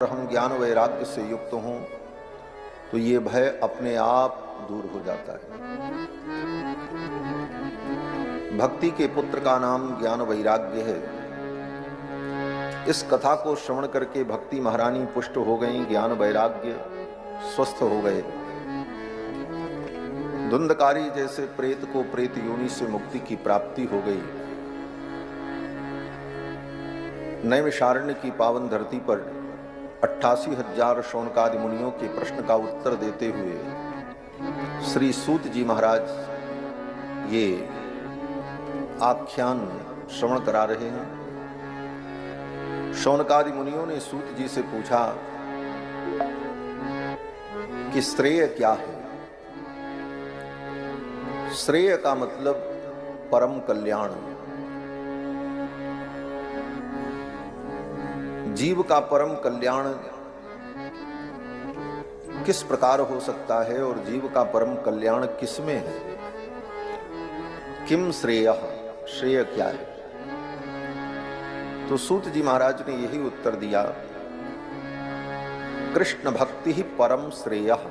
हम ज्ञान वैराग्य से युक्त हों तो ये भय अपने आप दूर हो जाता है। भक्ति के पुत्र का नाम ज्ञान वैराग्य है। इस कथा को श्रवण करके भक्ति महारानी पुष्ट हो गई, ज्ञान वैराग्य स्वस्थ हो गए। धुंधकारी जैसे प्रेत को प्रेत योनि से मुक्ति की प्राप्ति हो गई। नैमिषारण्य की पावन धरती पर 88,000 शौनकादि मुनियों के प्रश्न का उत्तर देते हुए श्री सूत जी महाराज ये आख्यान श्रवण करा रहे हैं। शौनकादि मुनियों ने सूत जी से पूछा कि श्रेय क्या है। श्रेय का मतलब परम कल्याण। जीव का परम कल्याण किस प्रकार हो सकता है और जीव का परम कल्याण किसमें है? किम श्रेयः, श्रेय क्या है? तो सूत जी महाराज ने यही उत्तर दिया, कृष्ण भक्ति ही परम श्रेयः।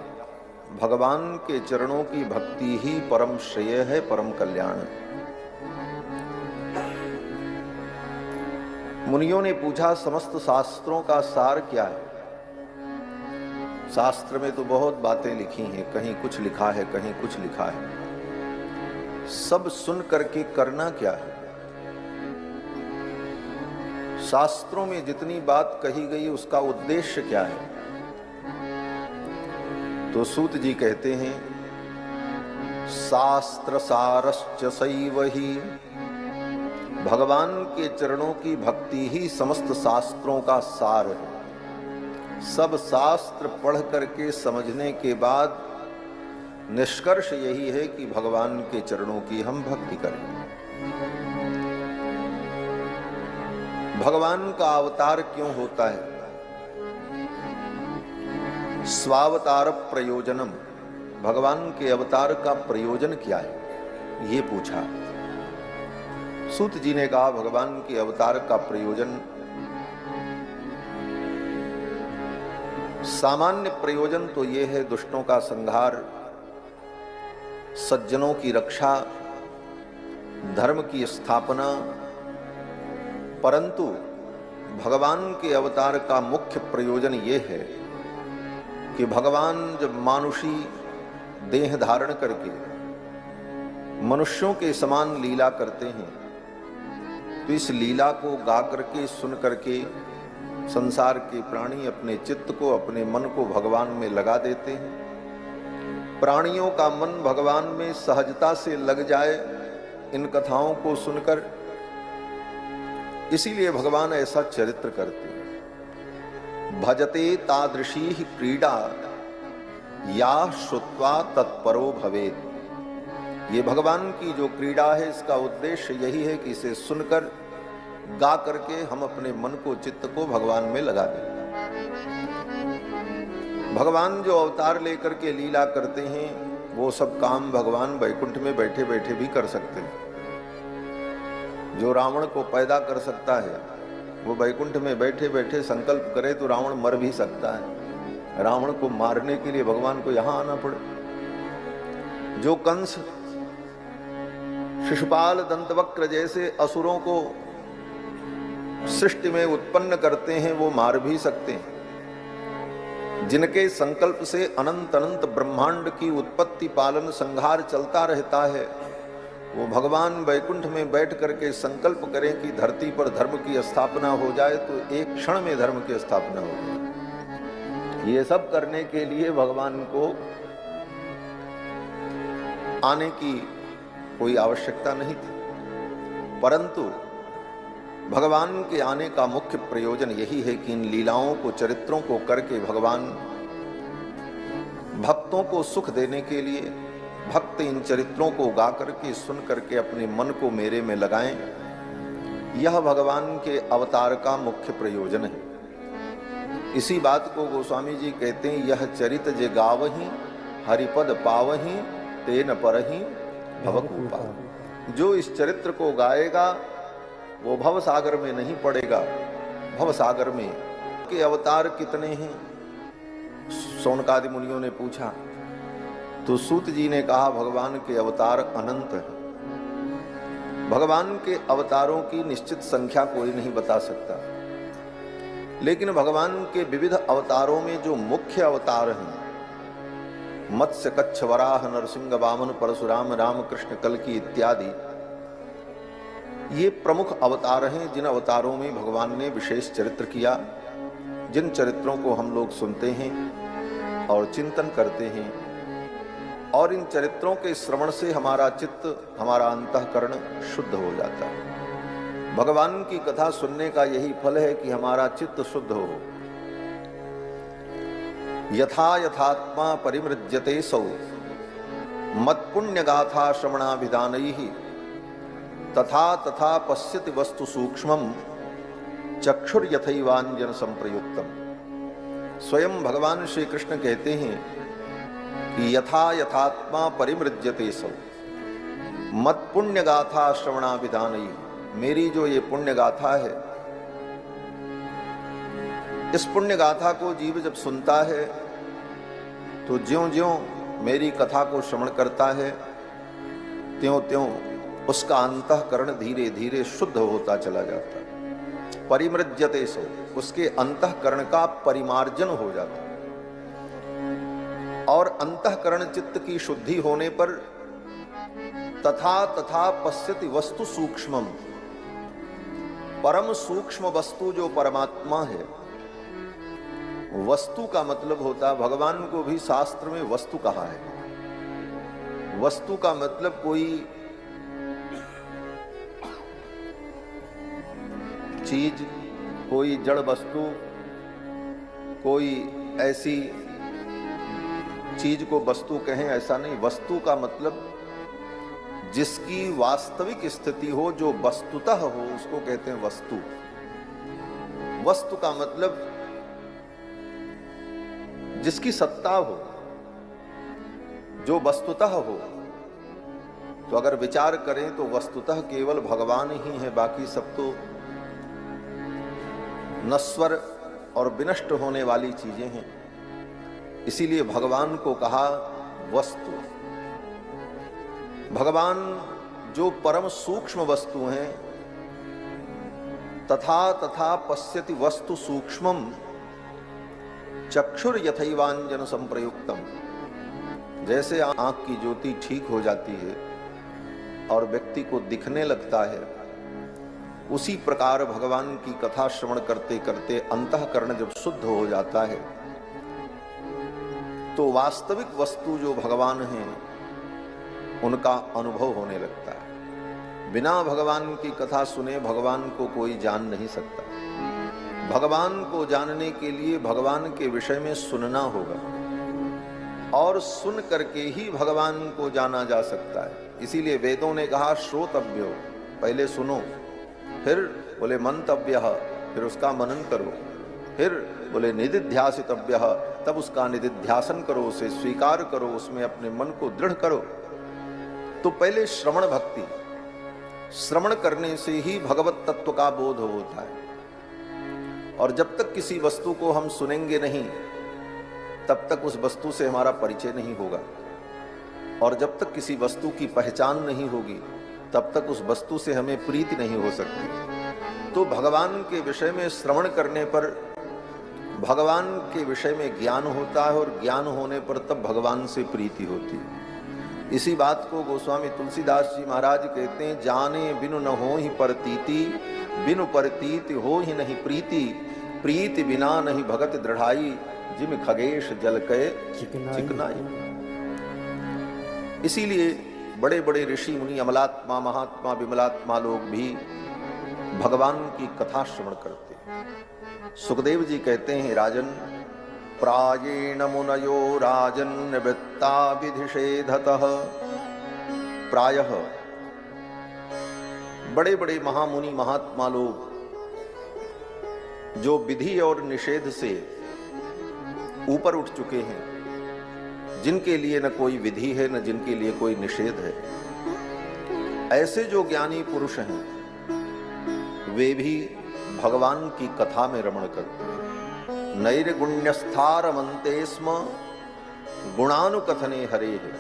भगवान के चरणों की भक्ति ही परम श्रेय है, परम कल्याण। मुनियों ने पूछा समस्त शास्त्रों का सार क्या है? शास्त्र में तो बहुत बातें लिखी हैं, कहीं कुछ लिखा है, कहीं कुछ लिखा है। सब सुन करके करना क्या है? शास्त्रों में जितनी बात कही गई उसका उद्देश्य क्या है? तो सूत जी कहते हैं शास्त्र सारश्च सैव ही। भगवान के चरणों की भक्ति ही समस्त शास्त्रों का सार है। सब शास्त्र पढ़ करके समझने के बाद निष्कर्ष यही है कि भगवान के चरणों की हम भक्ति करें। भगवान का अवतार क्यों होता है? स्वावतार प्रयोजनम। भगवान के अवतार का प्रयोजन क्या है, ये पूछा। सूत जी ने कहा भगवान के अवतार का प्रयोजन सामान्य प्रयोजन तो ये है दुष्टों का संहार, सज्जनों की रक्षा, धर्म की स्थापना। परंतु भगवान के अवतार का मुख्य प्रयोजन ये है कि भगवान जब मानुषी देह धारण करके मनुष्यों के समान लीला करते हैं तो इस लीला को गा करके सुन करके संसार के प्राणी अपने चित्त को, अपने मन को भगवान में लगा देते हैं। प्राणियों का मन भगवान में सहजता से लग जाए इन कथाओं को सुनकर। इसीलिए भगवान ऐसा चरित्र करते हैं। भजते तादृशी ही क्रीड़ा या श्रुत्वा तत्परो भवेत्। ये भगवान की जो क्रीड़ा है इसका उद्देश्य यही है कि इसे सुनकर गा करके हम अपने मन को, चित्त को भगवान में लगा दें। भगवान जो अवतार लेकर के लीला करते हैं वो सब काम भगवान वैकुंठ में बैठे बैठे भी कर सकते हैं। जो रावण को पैदा कर सकता है वो वैकुंठ में बैठे बैठे संकल्प करे तो रावण मर भी सकता है। रावण को मारने के लिए भगवान को यहां आना पड़े। जो कंस, शिशुपाल, दंतवक्र जैसे असुरों को सृष्टि में उत्पन्न करते हैं वो मार भी सकते हैं। जिनके संकल्प से अनंत अनंत ब्रह्मांड की उत्पत्ति, पालन, संहार चलता रहता है वो भगवान वैकुंठ में बैठ करके संकल्प करें कि धरती पर धर्म की स्थापना हो जाए तो एक क्षण में धर्म की स्थापना हो जाए। ये सब करने के लिए भगवान को आने की कोई आवश्यकता नहीं थी। परंतु भगवान के आने का मुख्य प्रयोजन यही है कि इन लीलाओं को, चरित्रों को करके भगवान भक्तों को सुख देने के लिए भक्त इन चरित्रों को गा करके, सुन करके अपने मन को मेरे में लगाएं। यह भगवान के अवतार का मुख्य प्रयोजन है। इसी बात को गोस्वामी जी कहते हैं, यह चरित जे गावहीं हरिपद पावहीं तेन परहीं भवकूपा। जो इस चरित्र को गाएगा वो भव सागर में नहीं पड़ेगा, भव सागर में के अवतार कितने हैं? शौनकादि मुनियों ने पूछा तो सूत जी ने कहा भगवान के अवतार अनंत हैं। भगवान के अवतारों की निश्चित संख्या कोई नहीं बता सकता, लेकिन भगवान के विविध अवतारों में जो मुख्य अवतार हैं, मत्स्य, कच्छ, वराह, नरसिंह, वामन, परशुराम, राम, कृष्ण, कल्कि इत्यादि, ये प्रमुख अवतार हैं जिन अवतारों में भगवान ने विशेष चरित्र किया, जिन चरित्रों को हम लोग सुनते हैं और चिंतन करते हैं, और इन चरित्रों के श्रवण से हमारा चित्त, हमारा अंतःकरण शुद्ध हो जाता है। भगवान की कथा सुनने का यही फल है कि हमारा चित्त शुद्ध हो। यथा यथात्मा परिमृज्यते सौ मत्पुण्य गाथा श्रवणाभिधानैः तथा तथा पश्यति वस्तु सूक्ष्मं चक्षुर्यथैवांजन संप्रयुक्तम। स्वयं भगवान श्री कृष्ण कहते हैं कि यथा यथात्मा परिमृज्यते सौ मत पुण्य गाथा श्रवणाभिधानैः। मेरी जो ये पुण्य गाथा है, इस पुण्य गाथा को जीव जब सुनता है तो ज्यों ज्यों मेरी कथा को श्रवण करता है, त्यों त्यों उसका अंतःकरण धीरे धीरे शुद्ध होता चला जाता है। परिमृज्यते सौ, उसके अंतःकरण का परिमार्जन हो जाता है। और अंतःकरण चित्त की शुद्धि होने पर तथा तथा पश्यति वस्तु सूक्ष्मम, परम सूक्ष्म वस्तु जो परमात्मा है। वस्तु का मतलब होता, भगवान को भी शास्त्र में वस्तु कहा है। वस्तु का मतलब कोई चीज, कोई जड़ वस्तु, कोई ऐसी चीज को वस्तु कहें, ऐसा नहीं। वस्तु का मतलब जिसकी वास्तविक स्थिति हो, जो वस्तुतः हो, उसको कहते हैं वस्तु। वस्तु का मतलब जिसकी सत्ता हो, जो वस्तुतः हो। तो अगर विचार करें तो वस्तुतः केवल भगवान ही है, बाकी सब तो नश्वर और विनष्ट होने वाली चीजें हैं। इसीलिए भगवान को कहा वस्तु। भगवान जो परम सूक्ष्म वस्तु हैं, तथा तथा पश्यति वस्तु सूक्ष्मम चक्षुर यथैवांजन संप्रयुक्तम। जैसे आंख की ज्योति ठीक हो जाती है और व्यक्ति को दिखने लगता है, उसी प्रकार भगवान की कथा श्रवण करते करते अंतःकरण जब शुद्ध हो जाता है तो वास्तविक वस्तु जो भगवान हैं उनका अनुभव होने लगता है। बिना भगवान की कथा सुने भगवान को कोई जान नहीं सकता। भगवान को जानने के लिए भगवान के विषय में सुनना होगा, और सुन करके ही भगवान को जाना जा सकता है। इसीलिए वेदों ने कहा श्रोतव्यो, पहले सुनो, फिर बोले मंतव्य, फिर उसका मनन करो, फिर बोले निदिध्यासितव्य, तब उसका निदिध्यासन करो, उसे स्वीकार करो, उसमें अपने मन को दृढ़ करो। तो पहले श्रवण भक्ति, श्रवण करने से ही भगवत तत्व का बोध होता है। और जब तक किसी वस्तु को हम सुनेंगे नहीं, तब तक उस वस्तु से हमारा परिचय नहीं होगा। और जब तक किसी वस्तु की पहचान नहीं होगी, तब तक उस वस्तु से हमें प्रीति नहीं हो सकती। तो भगवान के विषय में श्रवण करने पर भगवान के विषय में ज्ञान होता है, और ज्ञान होने पर तब भगवान से प्रीति होती है। इसी बात को गोस्वामी तुलसीदास जी महाराज कहते हैं, जाने बिनु न हो ही परतीति, बिनु परतीति हो ही नहीं प्रीति, प्रीति बिना नहीं भगत दृढ़ाई, जिम खगेश जल कय चिकनाई। इसीलिए बड़े बड़े ऋषि मुनि, अमलात्मा, महात्मा, विमलात्मा लोग भी भगवान की कथा श्रवण करते हैं। सुखदेव जी कहते हैं, राजन प्रायेण मुनयो राजन निवृत्ता विधिषेधतः। प्रायः बड़े बड़े महामुनि महात्मा लोग जो विधि और निषेध से ऊपर उठ चुके हैं, जिनके लिए न कोई विधि है न जिनके लिए कोई निषेध है, ऐसे जो ज्ञानी पुरुष हैं वे भी भगवान की कथा में रमण करते हैं। नैर्गुण्यस्थारमन्ते स्म गुणानुकथने हरे है।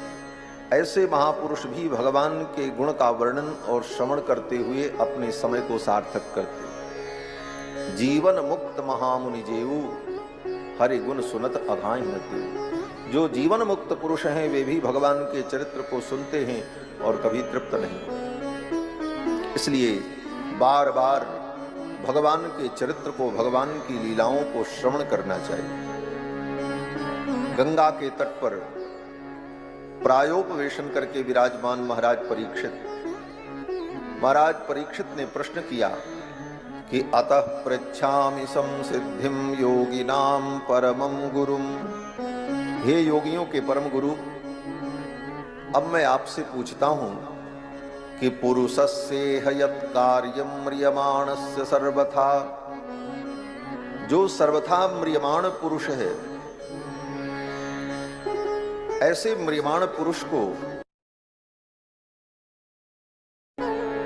ऐसे महापुरुष भी भगवान के गुण का वर्णन और श्रवण करते हुए अपने समय को सार्थक करते। जीवन मुक्त महामुनि जेऊ हरि गुण सुनत अघाई न देऊ। जो जीवन मुक्त पुरुष हैं वे भी भगवान के चरित्र को सुनते हैं और कभी तृप्त नहीं होते। इसलिए बार बार भगवान के चरित्र को, भगवान की लीलाओं को श्रवण करना चाहिए। गंगा के तट पर प्रायोपवेशन करके विराजमान महाराज परीक्षित ने प्रश्न किया कि अतः पृच्छामि संसिद्धिं योगिनां परमं गुरुम। हे योगियों के परम गुरु, अब मैं आपसे पूछता हूं कि पुरुषस्य यत् कार्यं म्रियमाणस्य सर्वथा, जो सर्वथा म्रियमाण पुरुष है, ऐसे म्रियमाण पुरुष को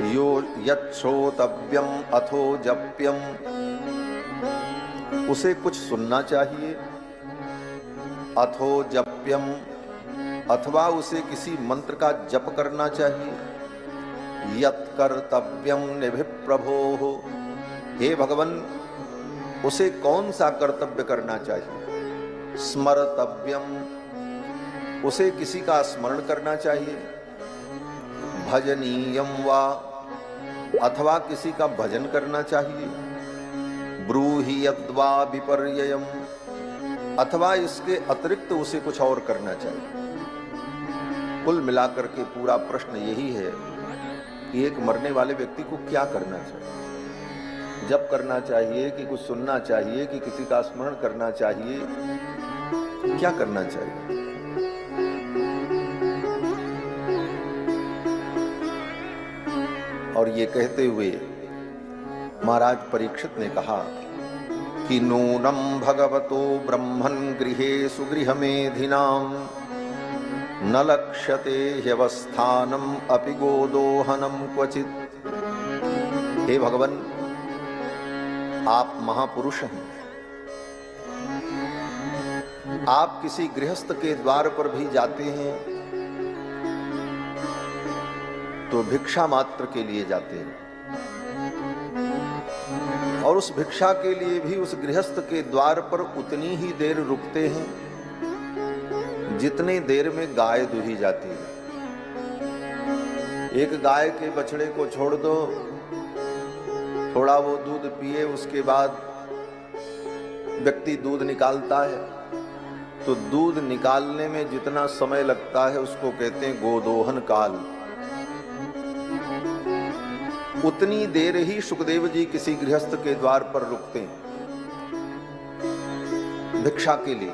यो यच्छ्रोतव्यम अथो जप्यम, उसे कुछ सुनना चाहिए, अथो जप्यम अथवा उसे किसी मंत्र का जप करना चाहिए, यत् कर्तव्यम निभिप्रभोः, हे भगवन उसे कौन सा कर्तव्य करना चाहिए, स्मर्तव्यम उसे किसी का स्मरण करना चाहिए, भजनीयम वा अथवा किसी का भजन करना चाहिए, ब्रूहि यद्वा विपर्ययम अथवा इसके अतिरिक्त उसे कुछ और करना चाहिए। कुल मिलाकर के पूरा प्रश्न यही है कि एक मरने वाले व्यक्ति को क्या करना चाहिए, जप करना चाहिए कि कुछ सुनना चाहिए कि किसी का स्मरण करना चाहिए, क्या करना चाहिए। और ये कहते हुए महाराज परीक्षित ने कहा कि नूनम भगवतो ब्रह्मन् गृहे सुगृहमेधिनां न लक्ष्यते ह्यवस्थानम अपि गोदोहनम क्वचित्। हे भगवन, आप महापुरुष हैं, आप किसी गृहस्थ के द्वार पर भी जाते हैं तो भिक्षा मात्र के लिए जाते हैं, और उस भिक्षा के लिए भी उस गृहस्थ के द्वार पर उतनी ही देर रुकते हैं जितनी देर में गाय दूही जाती है। एक गाय के बछड़े को छोड़ दो, थोड़ा वो दूध पिए, उसके बाद व्यक्ति दूध निकालता है, तो दूध निकालने में जितना समय लगता है उसको कहते हैं गोदोहन काल। उतनी देर ही सुखदेव जी किसी गृहस्थ के द्वार पर रुकते हैं भिक्षा के लिए।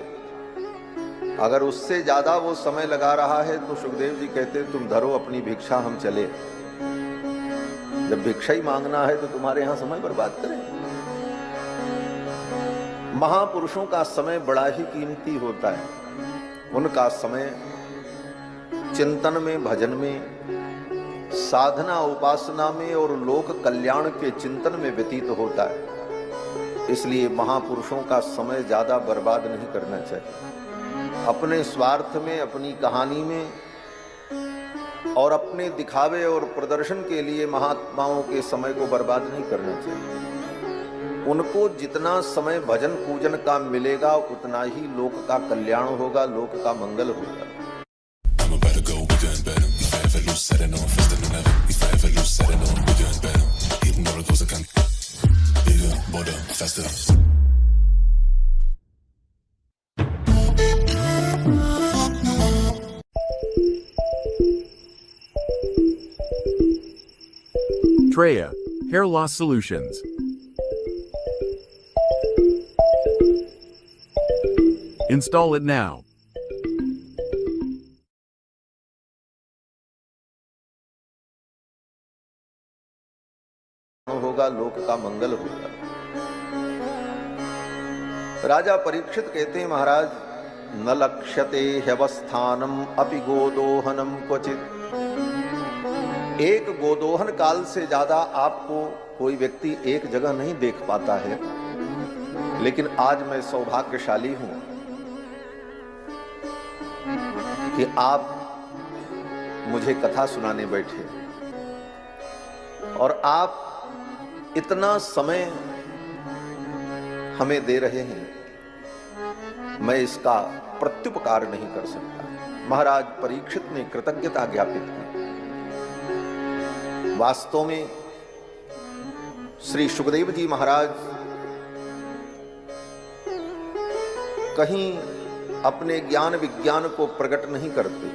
अगर उससे ज्यादा वो समय लगा रहा है तो सुखदेव जी कहते तुम धरो अपनी भिक्षा, हम चले। जब भिक्षा ही मांगना है तो तुम्हारे यहां समय बर्बाद करें। महापुरुषों का समय बड़ा ही कीमती होता है। उनका समय चिंतन में, भजन में, साधना उपासना में और लोक कल्याण के चिंतन में व्यतीत होता है। इसलिए महापुरुषों का समय ज्यादा बर्बाद नहीं करना चाहिए। अपने स्वार्थ में, अपनी कहानी में और अपने दिखावे और प्रदर्शन के लिए महात्माओं के समय को बर्बाद नहीं करना चाहिए। उनको जितना समय भजन पूजन का मिलेगा उतना ही लोक का कल्याण होगा, लोक का मंगल होगा। Treya, Hair Loss Solutions. Install it now. होगा, लोक का मंगल होगा। राजा परीक्षित कहते हैं, महाराज न लक्ष्यते ह्यवस्थानम अपि गोदोहनम क्वचित्। एक गोदोहन काल से ज्यादा आपको कोई व्यक्ति एक जगह नहीं देख पाता है। लेकिन आज मैं सौभाग्यशाली हूं कि आप मुझे कथा सुनाने बैठे और आप इतना समय हमें दे रहे हैं। मैं इसका प्रत्युपकार नहीं कर सकता। महाराज परीक्षित ने कृतज्ञता ज्ञापित की। वास्तव में श्री सुखदेव जी महाराज कहीं अपने ज्ञान विज्ञान को प्रकट नहीं करते।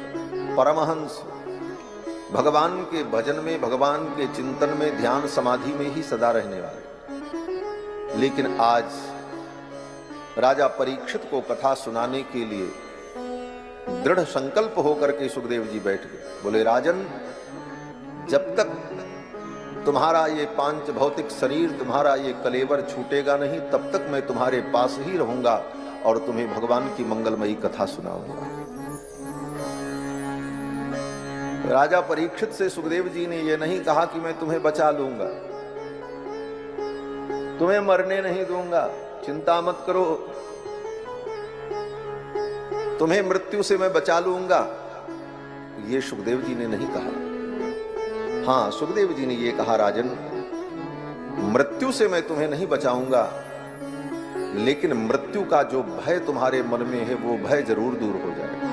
परमहंस भगवान के भजन में, भगवान के चिंतन में, ध्यान समाधि में ही सदा रहने वाले। लेकिन आज राजा परीक्षित को कथा सुनाने के लिए दृढ़ संकल्प होकर के सुखदेव जी बैठ गए। बोले, राजन, जब तक तुम्हारा ये पांच भौतिक शरीर, तुम्हारा ये कलेवर छूटेगा नहीं, तब तक मैं तुम्हारे पास ही रहूंगा और तुम्हें भगवान की मंगलमयी कथा सुनाऊंगा। राजा परीक्षित से सुखदेव जी ने यह नहीं कहा कि मैं तुम्हें बचा लूंगा, तुम्हें मरने नहीं दूंगा, चिंता मत करो, तुम्हें मृत्यु से मैं बचा लूंगा। ये सुखदेव जी ने नहीं कहा। हां, सुखदेव जी ने यह कहा, राजन, मृत्यु से मैं तुम्हें नहीं बचाऊंगा, लेकिन मृत्यु का जो भय तुम्हारे मन में है वो भय जरूर दूर हो जाएगा।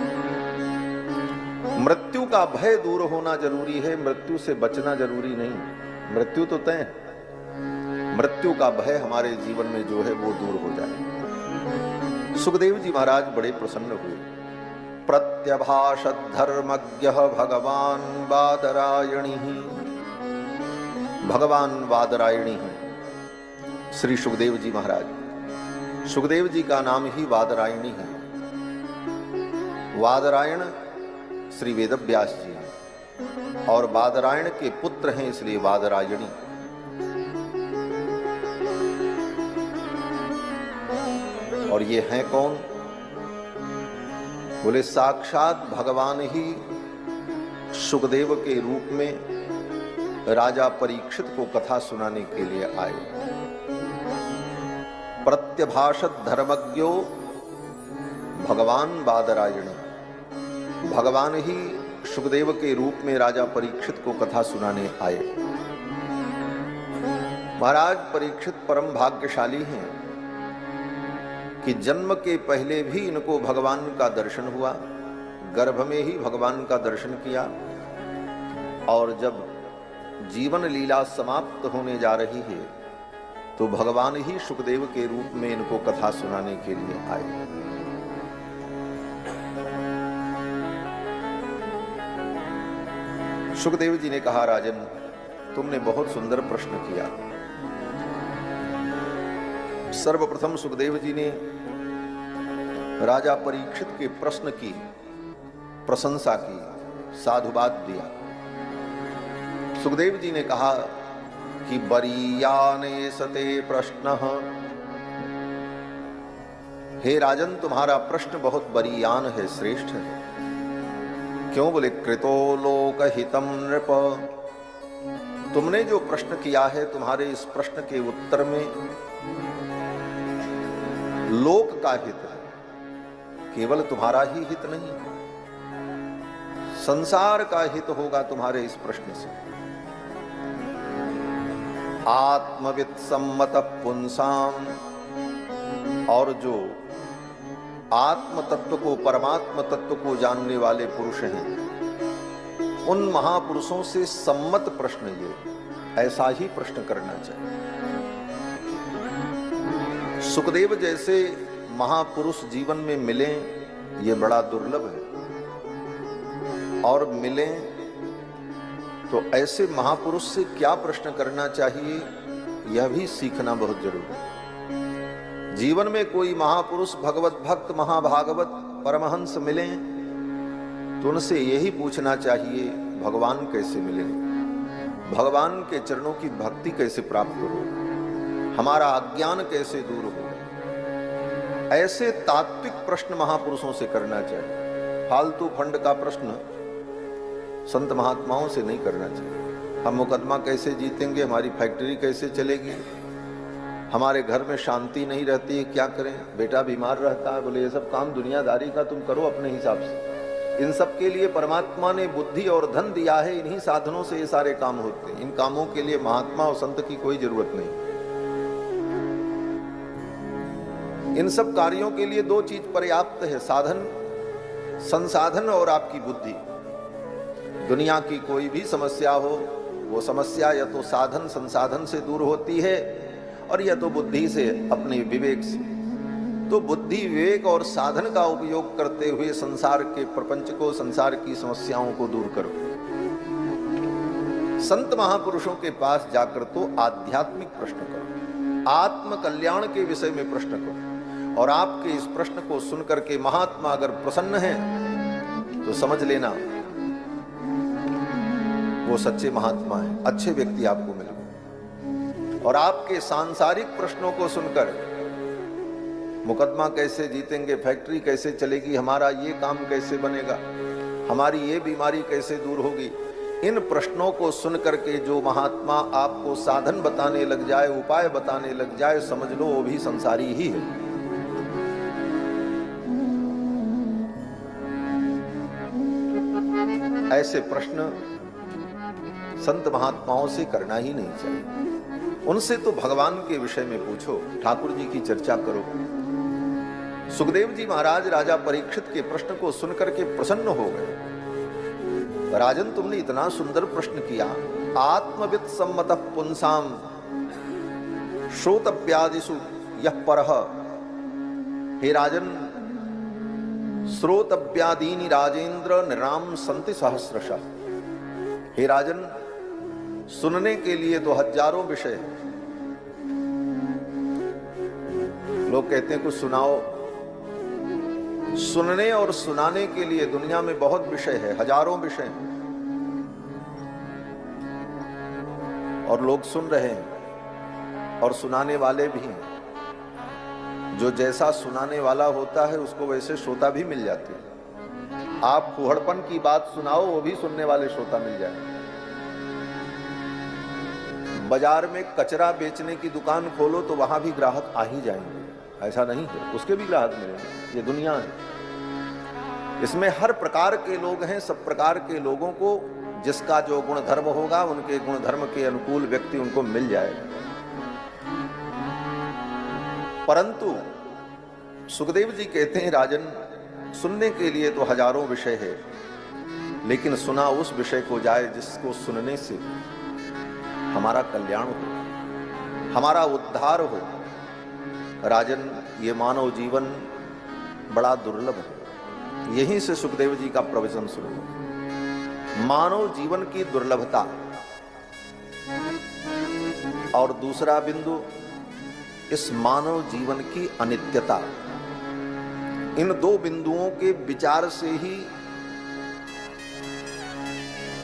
मृत्यु का भय दूर होना जरूरी है, मृत्यु से बचना जरूरी नहीं। मृत्यु तो तय है, मृत्यु का भय हमारे जीवन में जो है वो दूर हो जाए। सुखदेव जी महाराज बड़े प्रसन्न हुए। प्रत्यभाषत धर्मज्ञ भगवान वादरायणी, भगवान वादरायणी श्री सुखदेव जी महाराज। सुखदेव जी का नाम ही वादरायणी है। वादरायण श्री वेदव्यास जी हैं और वादरायण के पुत्र हैं, इसलिए वादरायणी। और ये हैं कौन? बोले, साक्षात भगवान ही सुखदेव के रूप में राजा परीक्षित को कथा सुनाने के लिए आए। प्रत्यभाषत धर्मज्ञो भगवान वादरायणी, भगवान ही सुखदेव के रूप में राजा परीक्षित को कथा सुनाने आए। महाराज परीक्षित परम भाग्यशाली हैं कि जन्म के पहले भी इनको भगवान का दर्शन हुआ, गर्भ में ही भगवान का दर्शन किया, और जब जीवन लीला समाप्त होने जा रही है तो भगवान ही सुखदेव के रूप में इनको कथा सुनाने के लिए आए। सुखदेव जी ने कहा, राजन, तुमने बहुत सुंदर प्रश्न किया। सर्वप्रथम सुखदेव जी ने राजा परीक्षित के प्रश्न की प्रशंसा की, साधुवाद दिया। सुखदेव जी ने कहा कि बरीयाने सते प्रश्न, हे राजन, तुम्हारा प्रश्न बहुत बरीयान है, श्रेष्ठ है। क्यों? बोले, कृतो लोकहितम नृप, तुमने जो प्रश्न किया है, तुम्हारे इस प्रश्न के उत्तर में लोक का हित है, केवल तुम्हारा ही हित नहीं, संसार का हित होगा तुम्हारे इस प्रश्न से। आत्मविद सम्मत पुंसाम, और जो आत्म तत्व को, परमात्म तत्व को जानने वाले पुरुष हैं, उन महापुरुषों से सम्मत प्रश्न, ये ऐसा ही प्रश्न करना चाहिए। सुखदेव जैसे महापुरुष जीवन में मिलें, ये बड़ा दुर्लभ है, और मिलें तो ऐसे महापुरुष से क्या प्रश्न करना चाहिए, यह भी सीखना बहुत जरूरी है। जीवन में कोई महापुरुष, भगवत भक्त, महाभागवत, परमहंस मिलें तो उनसे यही पूछना चाहिए, भगवान कैसे मिले, भगवान के चरणों की भक्ति कैसे प्राप्त हो, हमारा अज्ञान कैसे दूर हो। ऐसे तात्विक प्रश्न महापुरुषों से करना चाहिए। फालतू फंड का प्रश्न संत महात्माओं से नहीं करना चाहिए। हम मुकदमा कैसे जीतेंगे, हमारी फैक्ट्री कैसे चलेगी, हमारे घर में शांति नहीं रहती है, क्या करें, बेटा बीमार रहता है। बोले ये सब काम दुनियादारी का तुम करो अपने हिसाब से, इन सब के लिए परमात्मा ने बुद्धि और धन दिया है, इन्हीं साधनों से ये सारे काम होते हैं। इन कामों के लिए महात्मा और संत की कोई जरूरत नहीं। इन सब कार्यों के लिए दो चीज पर्याप्त है, साधन, संसाधन और आपकी बुद्धि। दुनिया की कोई भी समस्या हो, वो समस्या या तो साधन संसाधन से दूर होती है और या तो बुद्धि से, अपने विवेक से। तो बुद्धि, विवेक और साधन का उपयोग करते हुए संसार के प्रपंच को, संसार की समस्याओं को दूर करो। संत महापुरुषों के पास जाकर तो आध्यात्मिक प्रश्न करो, आत्म कल्याण के विषय में प्रश्न करो, और आपके इस प्रश्न को सुनकर के महात्मा अगर प्रसन्न है तो समझ लेना वो सच्चे महात्मा है, अच्छे व्यक्ति आपको मिलेंगे। और आपके सांसारिक प्रश्नों को सुनकर, मुकदमा कैसे जीतेंगे, फैक्ट्री कैसे चलेगी, हमारा ये काम कैसे बनेगा, हमारी ये बीमारी कैसे दूर होगी, इन प्रश्नों को सुनकर के जो महात्मा आपको साधन बताने लग जाए, उपाय बताने लग जाए, समझ लो वो भी संसारी ही है। ऐसे प्रश्न संत महात्माओं से करना ही नहीं चाहिए। उनसे तो भगवान के विषय में पूछो, ठाकुर जी की चर्चा करो। सुखदेव जी महाराज राजा परीक्षित के प्रश्न को सुनकर के प्रसन्न हो गए। राजन, तुमने इतना सुंदर प्रश्न किया, आत्मविद सम्मतः पुंसाम श्रोतव्यादिषु यः परः। हे राजन, श्रोतव्यादीनि राजेंद्र निराम संति सहस्रशः। हे राजन, सुनने के लिए तो हजारों विषय हैं। लोग कहते हैं कुछ सुनाओ। सुनने और सुनाने के लिए दुनिया में बहुत विषय है, हजारों विषय हैं, और लोग सुन रहे हैं और सुनाने वाले भी हैं। जो जैसा सुनाने वाला होता है उसको वैसे श्रोता भी मिल जाते हैं। आप फुहड़पन की बात सुनाओ, वो भी सुनने वाले श्रोता मिल जाए। बाजार में कचरा बेचने की दुकान खोलो तो वहां भी ग्राहक आ ही जाएंगे, ऐसा नहीं है, उसके भी ग्राहक मिलेंगे। ये दुनिया है, इसमें हर प्रकार के लोग हैं। सब प्रकार के लोगों को जिसका जो गुण धर्म होगा, उनके गुण धर्म के अनुकूल व्यक्ति उनको मिल जाएगा। परंतु सुखदेव जी कहते हैं, राजन, सुनने के लिए तो हजारों विषय है, लेकिन सुना उस विषय को जाए जिसको सुनने से हमारा कल्याण हो, हमारा उद्धार हो। राजन, ये मानव जीवन बड़ा दुर्लभ है। यहीं से सुखदेव जी का प्रवचन शुरू हो, मानव जीवन की दुर्लभता। और दूसरा बिंदु, इस मानव जीवन की अनित्यता। इन दो बिंदुओं के विचार से ही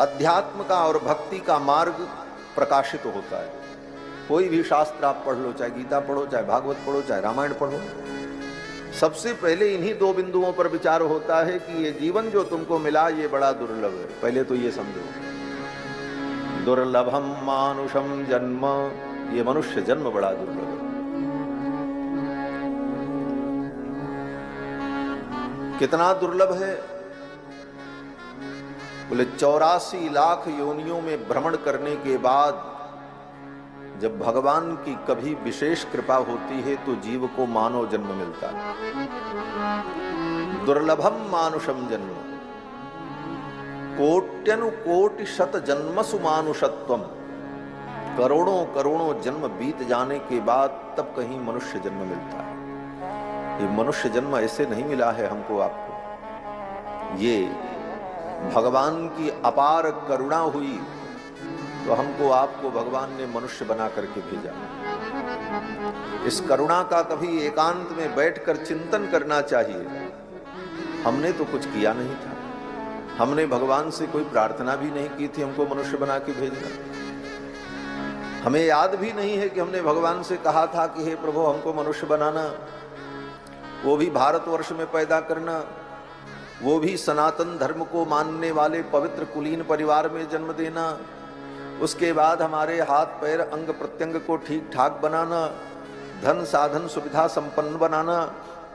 अध्यात्म का और भक्ति का मार्ग प्रकाशित होता है। कोई भी शास्त्र आप पढ़ लो, चाहे गीता पढ़ो, चाहे भागवत पढ़ो, चाहे रामायण पढ़ो, सबसे पहले इन्हीं दो बिंदुओं पर विचार होता है कि ये जीवन जो तुमको मिला ये बड़ा दुर्लभ है। पहले तो ये समझो, दुर्लभम मानुषम जन्म, ये मनुष्य जन्म बड़ा दुर्लभ है। कितना दुर्लभ है? बोले 84 लाख योनियों में भ्रमण करने के बाद जब भगवान की कभी विशेष कृपा होती है तो जीव को मानव जन्म मिलता है। दुर्लभम मानुषम जन्म, कोट्यनुकोटि शत जन्मसु मानुषत्वम। करोड़ों करोड़ों जन्म बीत जाने के बाद तब कहीं मनुष्य जन्म मिलता है। ये मनुष्य जन्म ऐसे नहीं मिला है हमको आपको, ये भगवान की अपार करुणा हुई तो हमको आपको भगवान ने मनुष्य बना करके भेजा। इस करुणा का कभी एकांत में बैठकर चिंतन करना चाहिए। हमने तो कुछ किया नहीं था, हमने भगवान से कोई प्रार्थना भी नहीं की थी हमको मनुष्य बना के भेजना। हमें याद भी नहीं है कि हमने भगवान से कहा था कि हे प्रभु हमको मनुष्य बनाना, वो भी भारतवर्ष में पैदा करना, वो भी सनातन धर्म को मानने वाले पवित्र कुलीन परिवार में जन्म देना, उसके बाद हमारे हाथ पैर अंग प्रत्यंग को ठीक ठाक बनाना, धन साधन सुविधा संपन्न बनाना,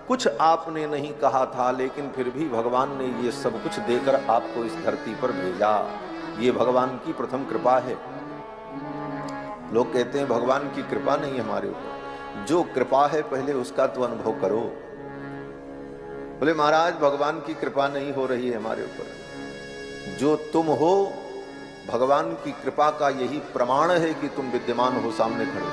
कुछ आपने नहीं कहा था, लेकिन फिर भी भगवान ने ये सब कुछ देकर आपको इस धरती पर भेजा। ये भगवान की प्रथम कृपा है। लोग कहते हैं भगवान की कृपा नहीं हमारे ऊपर। जो कृपा है पहले उसका तो अनुभव करो। बोले महाराज भगवान की कृपा नहीं हो रही है हमारे ऊपर। जो तुम हो भगवान की कृपा का यही प्रमाण है कि तुम विद्यमान हो, सामने खड़े हो।